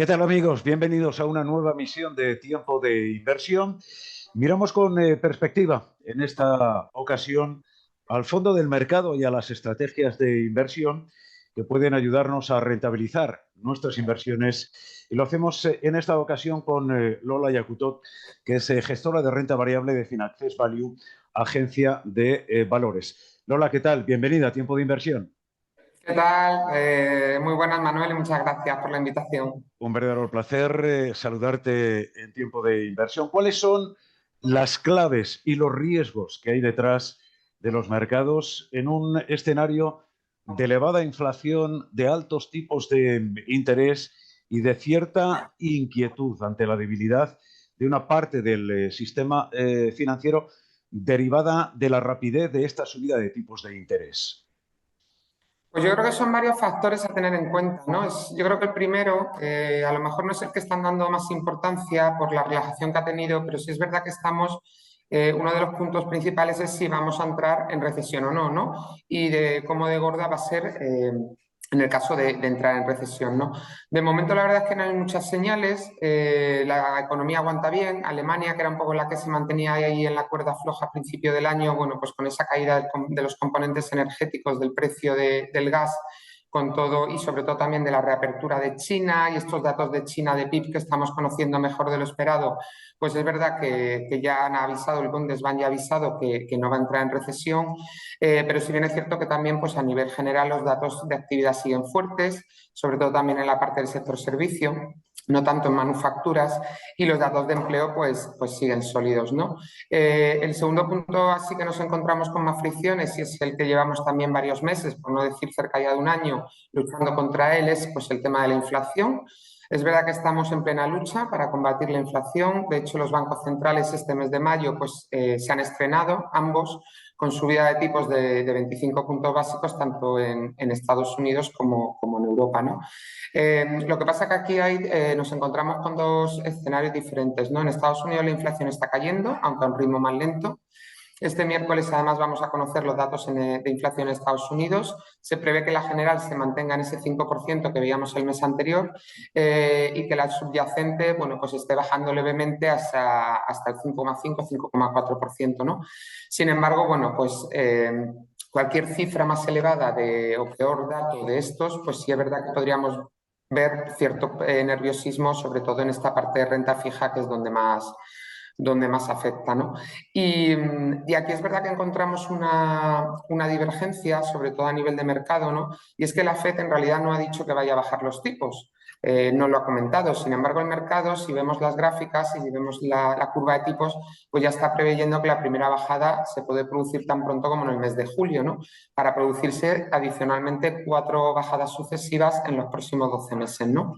¿Qué tal amigos? Bienvenidos a una nueva misión de Tiempo de Inversión. Miramos con perspectiva en esta ocasión al fondo del mercado y a las estrategias de inversión que pueden ayudarnos a rentabilizar nuestras inversiones. Y lo hacemos en esta ocasión con Lola Yacutot, que es gestora de renta variable de Finaccess Value, agencia de valores. Lola, ¿qué tal? Bienvenida a Tiempo de Inversión. ¿Qué tal? Muy buenas, Manuel, y muchas gracias por la invitación. Un verdadero placer saludarte en Tiempo de Inversión. ¿Cuáles son las claves y los riesgos que hay detrás de los mercados en un escenario de elevada inflación, de altos tipos de interés y de cierta inquietud ante la debilidad de una parte del sistema financiero derivada de la rapidez de esta subida de tipos de interés? Pues yo creo que son varios factores a tener en cuenta, ¿no? Yo creo que el primero, a lo mejor no es el que están dando más importancia por la relajación que ha tenido, pero sí es verdad que uno de los puntos principales es si vamos a entrar en recesión o no, ¿no? Y de cómo de gorda va a ser en el caso de entrar en recesión, ¿no? De momento la verdad es que no hay muchas señales, la economía aguanta bien, Alemania, que era un poco la que se mantenía ahí en la cuerda floja a principio del año, bueno, pues con esa caída de los componentes energéticos del precio del gas, con todo y sobre todo también de la reapertura de China y estos datos de China de PIB que estamos conociendo mejor de lo esperado, pues es verdad que ya han avisado, el Bundesbank ya ha avisado que no va a entrar en recesión, pero si bien es cierto que también pues a nivel general los datos de actividad siguen fuertes, sobre todo también en la parte del sector servicio, no tanto en manufacturas, y los datos de empleo pues siguen sólidos, ¿no? El segundo punto así que nos encontramos con más fricciones y es el que llevamos también varios meses, por no decir cerca ya de un año, luchando contra él, es pues el tema de la inflación. Es verdad que estamos en plena lucha para combatir la inflación. De hecho, los bancos centrales este mes de mayo se han estrenado ambos con subida de tipos de 25 puntos básicos tanto en Estados Unidos como en Europa, ¿no? Lo que pasa que aquí nos encontramos con dos escenarios diferentes, ¿no? En Estados Unidos la inflación está cayendo, aunque a un ritmo más lento. Este miércoles además vamos a conocer los datos de inflación en Estados Unidos. Se prevé que la general se mantenga en ese 5% que veíamos el mes anterior y que la subyacente, bueno, pues esté bajando levemente hasta el 5,5-5,4%, ¿no? Sin embargo, bueno, pues cualquier cifra más elevada o peor dato de estos, pues sí es verdad que podríamos ver cierto nerviosismo, sobre todo en esta parte de renta fija, que es donde más afecta, ¿no? Y aquí es verdad que encontramos una divergencia, sobre todo a nivel de mercado, ¿no? Y es que la FED en realidad no ha dicho que vaya a bajar los tipos, no lo ha comentado. Sin embargo, el mercado, si vemos las gráficas y si vemos la curva de tipos, pues ya está preveyendo que la primera bajada se puede producir tan pronto como en el mes de julio, ¿no? Para producirse adicionalmente 4 bajadas sucesivas en los próximos 12 meses, ¿no?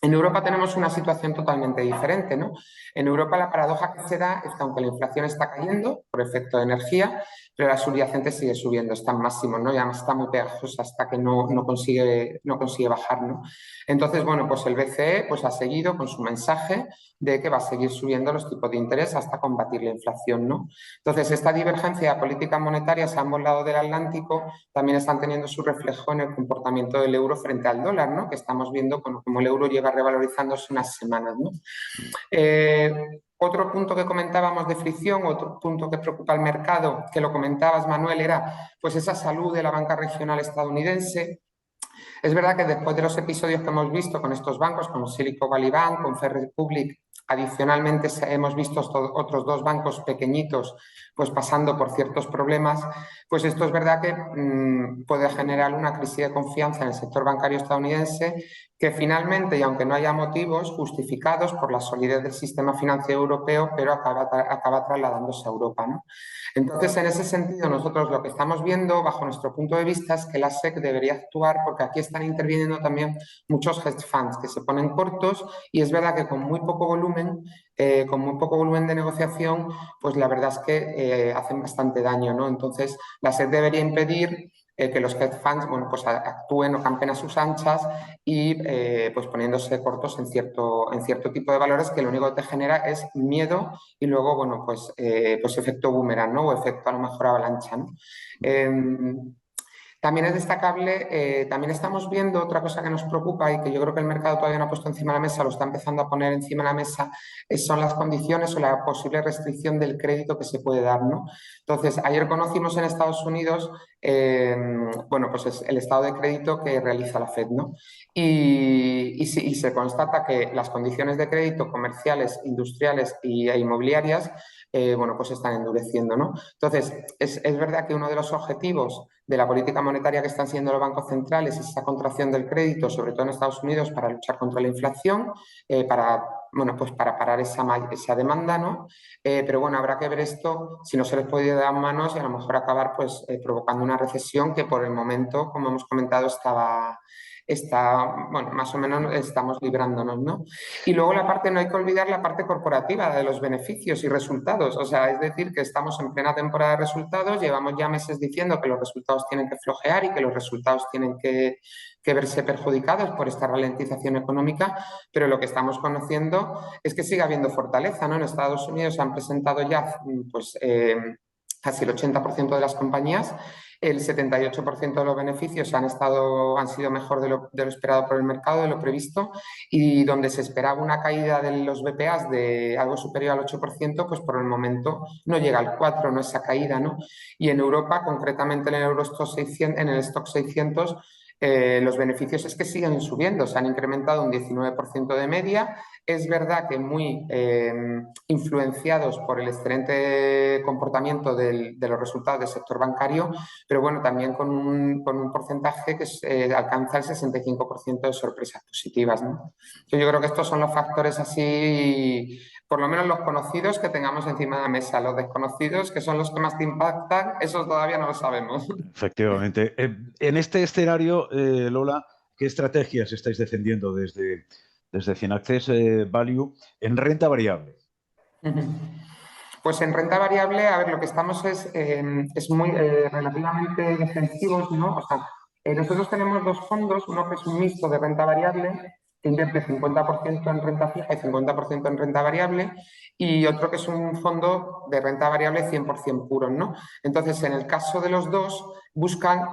En Europa tenemos una situación totalmente diferente, ¿no? En Europa la paradoja que se da es que aunque la inflación está cayendo por efecto de energía, pero la subyacente sigue subiendo, está en máximo, ¿no? Y además está muy pegajosa hasta que no consigue bajar, ¿no? Entonces, bueno, pues el BCE pues, ha seguido con su mensaje de que va a seguir subiendo los tipos de interés hasta combatir la inflación, ¿no? Entonces, esta divergencia de políticas monetarias a ambos lados del Atlántico también están teniendo su reflejo en el comportamiento del euro frente al dólar, ¿no? Que estamos viendo como el euro lleva revalorizándose unas semanas, ¿no? Otro punto que comentábamos de fricción, otro punto que preocupa al mercado, que lo comentabas, Manuel, era pues esa salud de la banca regional estadounidense. Es verdad que después de los episodios que hemos visto con estos bancos, como Silicon Valley Bank, con First Republic, adicionalmente hemos visto otros dos bancos pequeñitos pues pasando por ciertos problemas, pues esto es verdad que puede generar una crisis de confianza en el sector bancario estadounidense que finalmente, y aunque no haya motivos justificados por la solidez del sistema financiero europeo, pero acaba trasladándose a Europa, ¿no? Entonces, en ese sentido, nosotros lo que estamos viendo, bajo nuestro punto de vista, es que la SEC debería actuar porque aquí están interviniendo también muchos hedge funds que se ponen cortos y es verdad que con muy poco volumen de negociación, pues la verdad es que hacen bastante daño, ¿no? Entonces, la SEC debería impedir que los hedge funds, bueno, pues actúen o campen a sus anchas y pues poniéndose cortos en cierto tipo de valores que lo único que te genera es miedo y luego, bueno, pues efecto boomerang, ¿no? O efecto a lo mejor avalancha, ¿no? También es destacable, también estamos viendo otra cosa que nos preocupa y que yo creo que el mercado todavía no ha puesto encima de la mesa, lo está empezando a poner encima de la mesa, son las condiciones o la posible restricción del crédito que se puede dar, ¿no? Entonces, ayer conocimos en Estados Unidos, bueno, pues es el estado de crédito que realiza la Fed, ¿no? Y se constata que las condiciones de crédito comerciales, industriales e inmobiliarias, bueno, pues están endureciendo, ¿no? Entonces, es verdad que uno de los objetivos de la política monetaria que están siendo los bancos centrales es esa contracción del crédito, sobre todo en Estados Unidos, para luchar contra la inflación, bueno, pues para parar esa demanda, ¿no? Pero bueno, habrá que ver esto si no se les puede dar manos y a lo mejor acabar pues provocando una recesión que por el momento, como hemos comentado, bueno, más o menos estamos librándonos, ¿no? Y luego no hay que olvidar la parte corporativa de los beneficios y resultados. O sea, es decir, que estamos en plena temporada de resultados, llevamos ya meses diciendo que los resultados tienen que flojear y que los resultados tienen que verse perjudicados por esta ralentización económica, pero lo que estamos conociendo es que sigue habiendo fortaleza, ¿no? En Estados Unidos se han presentado ya pues, casi el 80% de las compañías. El 78% de los beneficios han sido mejor de lo esperado por el mercado, de lo previsto, y donde se esperaba una caída de los BPAs de algo superior al 8%, pues por el momento no llega al 4%, no esa caída, ¿no? Y en Europa, concretamente en el Eurostoxx 600, en el Stock 600, los beneficios es que siguen subiendo, se han incrementado un 19% de media. Es verdad que muy influenciados por el excelente comportamiento de los resultados del sector bancario, pero bueno, también con un porcentaje que alcanza el 65% de sorpresas positivas, ¿no? Yo creo que estos son los factores así, por lo menos los conocidos que tengamos encima de la mesa. Los desconocidos, que son los que más te impactan, esos todavía no lo sabemos. Efectivamente. En este escenario, Lola, ¿qué estrategias estáis defendiendo desde Finaccess Value en renta variable? Pues en renta variable, a ver, lo que estamos es muy relativamente defensivos, ¿no? O sea, nosotros tenemos dos fondos, uno que es un mixto de renta variable, que invierte 50% en renta fija y 50% en renta variable, y otro que es un fondo de renta variable 100% puro, ¿no? Entonces, en el caso de los dos, buscan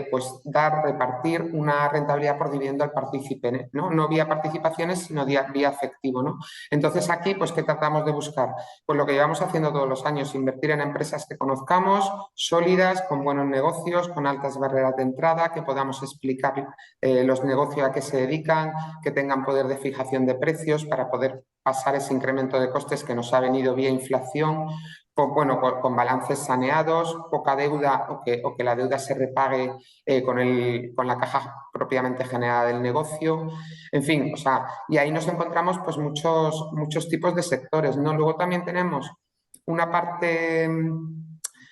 pues repartir una rentabilidad por dividendo al partícipe, ¿no? No vía participaciones, sino vía efectivo, ¿no? Entonces, aquí, pues, ¿qué tratamos de buscar? Pues lo que llevamos haciendo todos los años, invertir en empresas que conozcamos, sólidas, con buenos negocios, con altas barreras de entrada, que podamos explicar los negocios a qué se dedican, que tengan poder de fijación de precios para poder pasar ese incremento de costes que nos ha venido vía inflación, con balances saneados, poca deuda o que la deuda se repague con la caja propiamente generada del negocio. En fin, o sea, y ahí nos encontramos pues muchos tipos de sectores, ¿no? Luego también tenemos una parte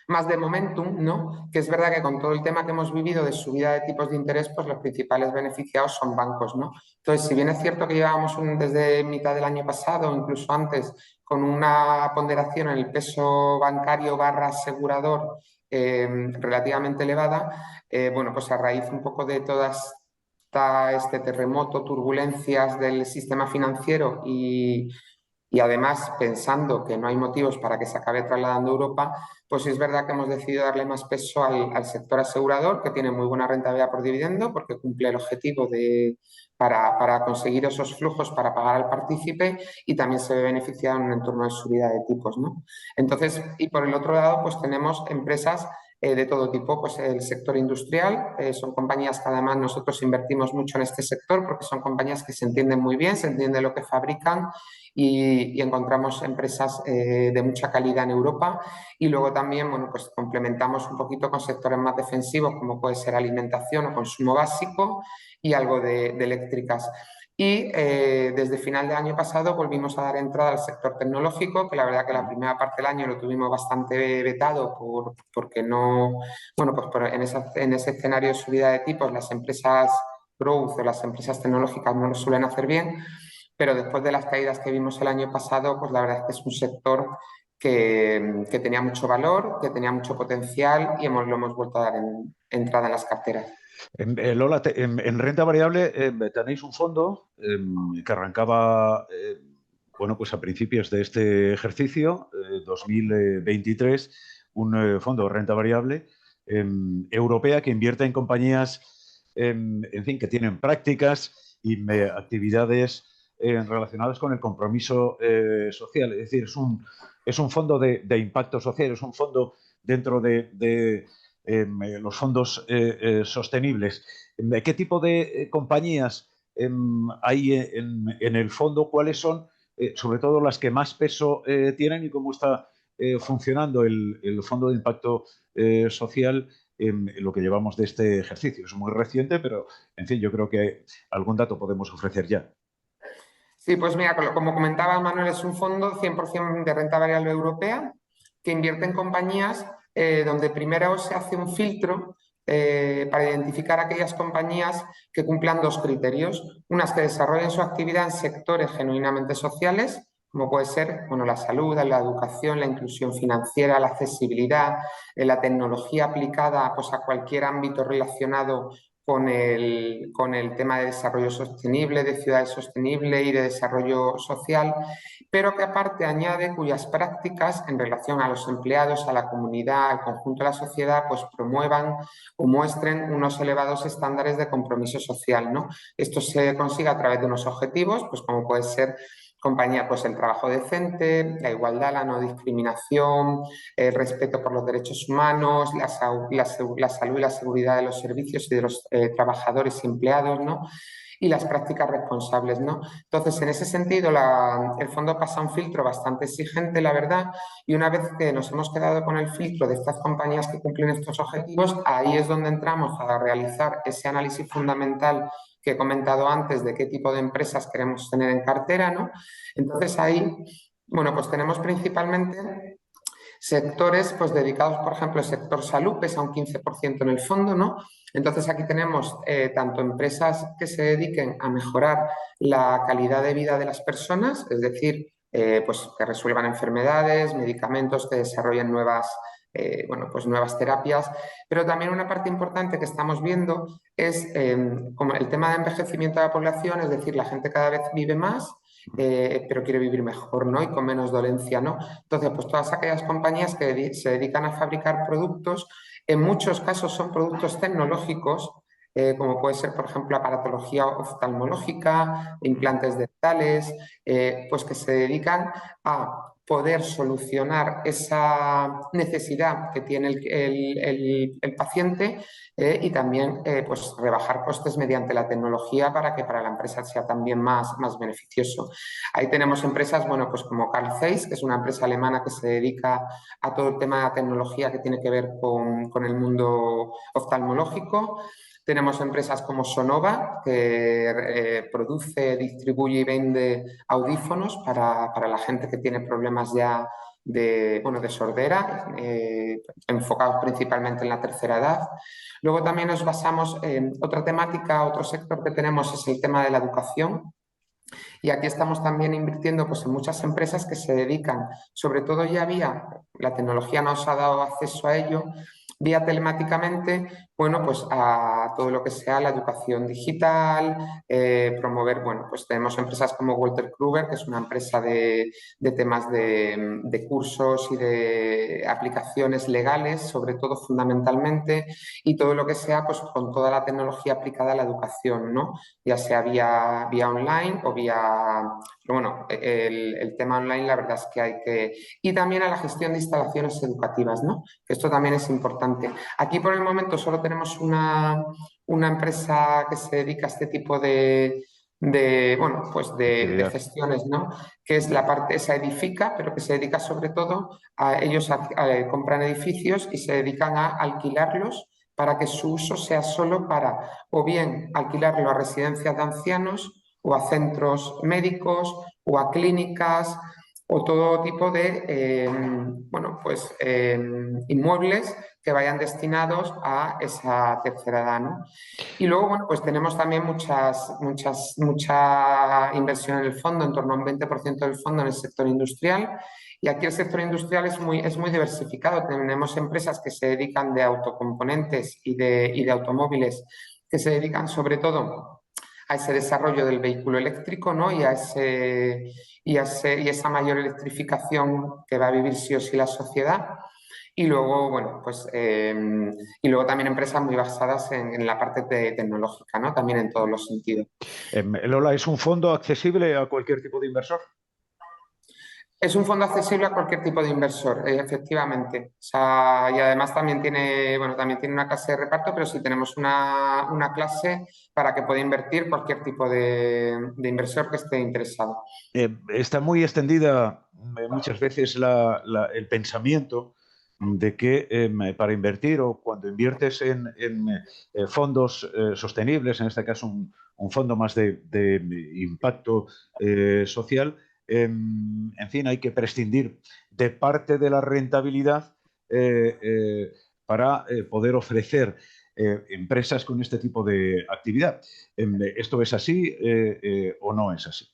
más de momentum, ¿no? Que es verdad que con todo el tema que hemos vivido de subida de tipos de interés, pues los principales beneficiados son bancos, ¿no? Entonces, si bien es cierto que llevábamos desde mitad del año pasado, incluso antes, con una ponderación en el peso bancario barra asegurador relativamente elevada, bueno, pues a raíz un poco de todas este terremoto, turbulencias del sistema financiero y además pensando que no hay motivos para que se acabe trasladando a Europa, pues es verdad que hemos decidido darle más peso al sector asegurador, que tiene muy buena rentabilidad por dividendo, porque cumple el objetivo para conseguir esos flujos para pagar al partícipe y también se ve beneficiado en un entorno de subida de tipos, ¿no? Entonces, y por el otro lado, pues tenemos empresas de todo tipo, pues el sector industrial, son compañías que además nosotros invertimos mucho en este sector porque son compañías que se entienden muy bien, se entiende lo que fabrican y encontramos empresas de mucha calidad en Europa y luego también, bueno, pues complementamos un poquito con sectores más defensivos como puede ser alimentación o consumo básico y algo de eléctricas. Y desde final de año pasado volvimos a dar entrada al sector tecnológico, que la verdad que la primera parte del año lo tuvimos bastante vetado porque no, bueno, pues en ese escenario de subida de tipos las empresas growth o las empresas tecnológicas no lo suelen hacer bien, pero después de las caídas que vimos el año pasado, pues la verdad es que es un sector que tenía mucho valor, que tenía mucho potencial y lo hemos vuelto a dar entrada en las carteras. Lola, en renta variable tenéis un fondo que arrancaba, bueno, pues a principios de este ejercicio, 2023, un fondo de renta variable europea que invierte en compañías, en fin, que tienen prácticas y actividades relacionadas con el compromiso social. Es decir, es un fondo de impacto social, es un fondo dentro de los fondos sostenibles. ¿Qué tipo de compañías hay en el fondo? ¿Cuáles son, sobre todo, las que más peso tienen y cómo está funcionando el Fondo de Impacto Social en lo que llevamos de este ejercicio? Es muy reciente, pero, en fin, yo creo que algún dato podemos ofrecer ya. Sí, pues mira, como comentaba Manuel, es un fondo 100% de renta variable europea que invierte en compañías donde primero se hace un filtro para identificar aquellas compañías que cumplan dos criterios. Unas que desarrollen su actividad en sectores genuinamente sociales, como puede ser bueno, la salud, la educación, la inclusión financiera, la accesibilidad, la tecnología aplicada pues, a cualquier ámbito relacionado con el tema de desarrollo sostenible, de ciudades sostenibles y de desarrollo social, pero que aparte añade cuyas prácticas en relación a los empleados, a la comunidad, al conjunto de la sociedad, pues promuevan o muestren unos elevados estándares de compromiso social, ¿no? Esto se consigue a través de unos objetivos, pues como puede ser compañía, pues el trabajo decente, la igualdad, la no discriminación, el respeto por los derechos humanos, la salud y la seguridad de los servicios y de los trabajadores y empleados, ¿no? Y las prácticas responsables, ¿no? Entonces, en ese sentido, el fondo pasa un filtro bastante exigente, la verdad, y una vez que nos hemos quedado con el filtro de estas compañías que cumplen estos objetivos, ahí es donde entramos a realizar ese análisis fundamental que he comentado antes de qué tipo de empresas queremos tener en cartera, ¿no? Entonces ahí, bueno, pues tenemos principalmente sectores pues dedicados, por ejemplo, al sector salud, pesa un 15% en el fondo, ¿no? Entonces aquí tenemos tanto empresas que se dediquen a mejorar la calidad de vida de las personas, es decir, pues que resuelvan enfermedades, medicamentos, que desarrollen bueno, pues nuevas terapias, pero también una parte importante que estamos viendo es como el tema de envejecimiento de la población, es decir, la gente cada vez vive más, pero quiere vivir mejor, ¿no? Y con menos dolencia, ¿no? Entonces, pues todas aquellas compañías que se dedican a fabricar productos, en muchos casos son productos tecnológicos, como puede ser, por ejemplo, aparatología oftalmológica, implantes dentales, pues que se dedican a poder solucionar esa necesidad que tiene el paciente y también pues rebajar costes mediante la tecnología para que para la empresa sea también más beneficioso. Ahí tenemos empresas, bueno, pues como Carl Zeiss, que es una empresa alemana que se dedica a todo el tema de tecnología que tiene que ver con el mundo oftalmológico. Tenemos empresas como Sonova, que produce, distribuye y vende audífonos para la gente que tiene problemas ya bueno, de sordera, enfocados principalmente en la tercera edad. Luego también nos basamos en otra temática, otro sector que tenemos es el tema de la educación. Y aquí estamos también invirtiendo pues, en muchas empresas que se dedican, sobre todo ya vía, la tecnología nos ha dado acceso a ello, vía telemáticamente, bueno, pues a todo lo que sea la educación digital, promover, bueno, pues tenemos empresas como Walter Kruger, que es una empresa de temas de cursos y de aplicaciones legales, sobre todo fundamentalmente, y todo lo que sea, pues con toda la tecnología aplicada a la educación, ¿no? Ya sea vía online o vía... Pero bueno, el tema online la verdad es que hay que... Y también a la gestión de instalaciones educativas, ¿no? Que esto también es importante. Aquí por el momento solo tenemos una empresa que se dedica a este tipo bueno, pues de gestiones, ¿no? Que es la parte, esa edifica, pero que se dedica sobre todo a ellos compran edificios y se dedican a alquilarlos para que su uso sea solo para o bien alquilarlo a residencias de ancianos o a centros médicos o a clínicas o todo tipo de bueno, pues, inmuebles que vayan destinados a esa tercera edad, ¿no? Y luego, bueno, pues tenemos también mucha inversión en el fondo, en torno a un 20% del fondo en el sector industrial. Y aquí el sector industrial es muy diversificado. Tenemos empresas que se dedican de autocomponentes y de automóviles, que se dedican sobre todo a ese desarrollo del vehículo eléctrico, ¿no? Y esa mayor electrificación que va a vivir sí o sí la sociedad. Y luego, bueno, pues y luego también empresas muy basadas en la parte tecnológica, ¿no? También en todos los sentidos. Lola, ¿es un fondo accesible a cualquier tipo de inversor? Es un fondo accesible a cualquier tipo de inversor, efectivamente. O sea, y además también tiene, bueno, también tiene una clase de reparto, pero sí tenemos una clase para que pueda invertir cualquier tipo de inversor que esté interesado. Está muy extendida muchas veces el pensamiento de que para invertir o cuando inviertes en fondos sostenibles, en este caso un fondo más de impacto social, en fin, hay que prescindir de parte de la rentabilidad para poder ofrecer empresas con este tipo de actividad. ¿Esto es así o no es así?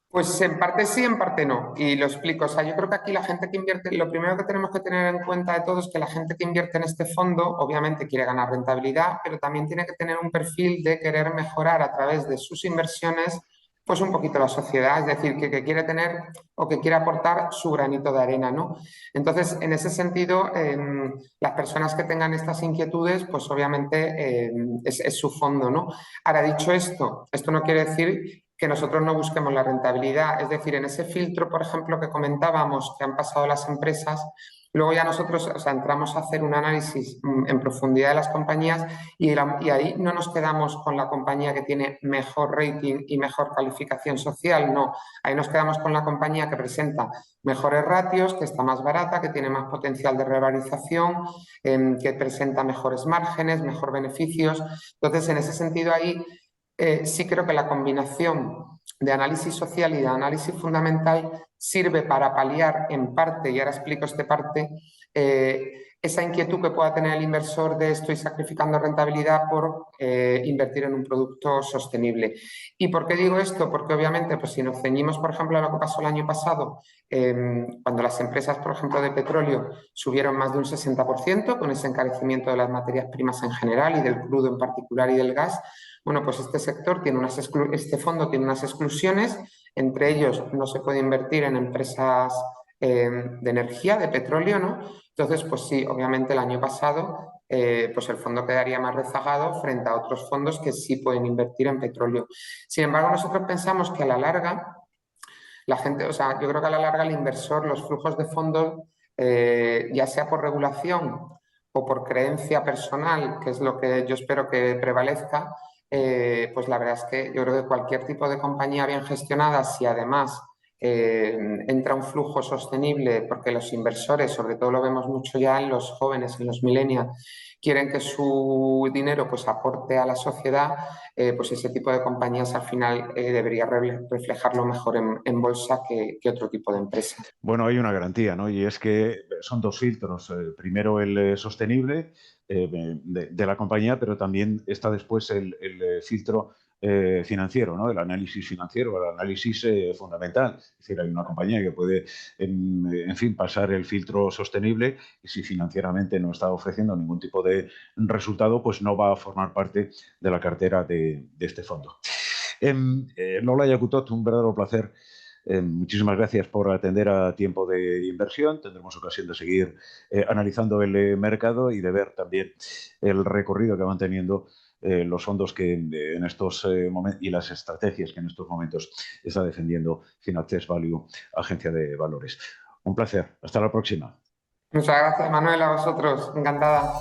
Pues en parte sí, en parte no. Y lo explico. O sea, yo creo que aquí la gente que invierte, lo primero que tenemos que tener en cuenta de todo es que la gente que invierte en este fondo, obviamente quiere ganar rentabilidad, pero también tiene que tener un perfil de querer mejorar a través de sus inversiones, pues un poquito la sociedad, es decir, que quiere tener o que quiere aportar su granito de arena, ¿no? Entonces, en ese sentido, las personas que tengan estas inquietudes, pues obviamente es su fondo, ¿no? Ahora, dicho esto, esto no quiere decir que nosotros no busquemos la rentabilidad. Es decir, en ese filtro, por ejemplo, que comentábamos que han pasado las empresas, luego ya nosotros, o sea, entramos a hacer un análisis en profundidad de las compañías y ahí no nos quedamos con la compañía que tiene mejor rating y mejor calificación social, no. Ahí nos quedamos con la compañía que presenta mejores ratios, que está más barata, que tiene más potencial de revalorización, que presenta mejores márgenes, mejor beneficios. Entonces, en ese sentido, ahí sí creo que la combinación de análisis social y de análisis fundamental sirve para paliar en parte, y ahora explico esta parte, esa inquietud que pueda tener el inversor de estoy sacrificando rentabilidad por invertir en un producto sostenible. ¿Y por qué digo esto? Porque obviamente, pues si nos ceñimos, por ejemplo, a lo que pasó el año pasado, cuando las empresas, por ejemplo, de petróleo subieron más de un 60% con ese encarecimiento de las materias primas en general y del crudo en particular y del gas, bueno, pues este sector tiene este fondo tiene unas exclusiones, entre ellos no se puede invertir en empresas de energía, de petróleo, ¿no? Entonces, pues sí, obviamente el año pasado, pues el fondo quedaría más rezagado frente a otros fondos que sí pueden invertir en petróleo. Sin embargo, nosotros pensamos que a la larga, la gente, o sea, yo creo que a la larga el inversor, los flujos de fondos, ya sea por regulación o por creencia personal, que es lo que yo espero que prevalezca, pues la verdad es que yo creo que cualquier tipo de compañía bien gestionada, si además entra un flujo sostenible, porque los inversores, sobre todo lo vemos mucho ya en los jóvenes, en los millennials, quieren que su dinero pues aporte a la sociedad, pues ese tipo de compañías al final debería reflejarlo mejor en bolsa que otro tipo de empresa. Bueno, hay una garantía, ¿no? Y es que son dos filtros. Primero el sostenible de la compañía, pero también está después el filtro financiero, ¿no? El análisis financiero, el análisis fundamental. Es decir, hay una compañía que puede, en fin, pasar el filtro sostenible y si financieramente no está ofreciendo ningún tipo de resultado, pues no va a formar parte de la cartera de este fondo. Lola Yacutot, un verdadero placer. Muchísimas gracias por atender a Tiempo de Inversión. Tendremos ocasión de seguir analizando el mercado y de ver también el recorrido que van teniendo los fondos que en estos momentos y las estrategias que en estos momentos está defendiendo Finaccess Value, agencia de valores. Un placer. Hasta la próxima. Muchas gracias, Manuel, a vosotros. Encantada.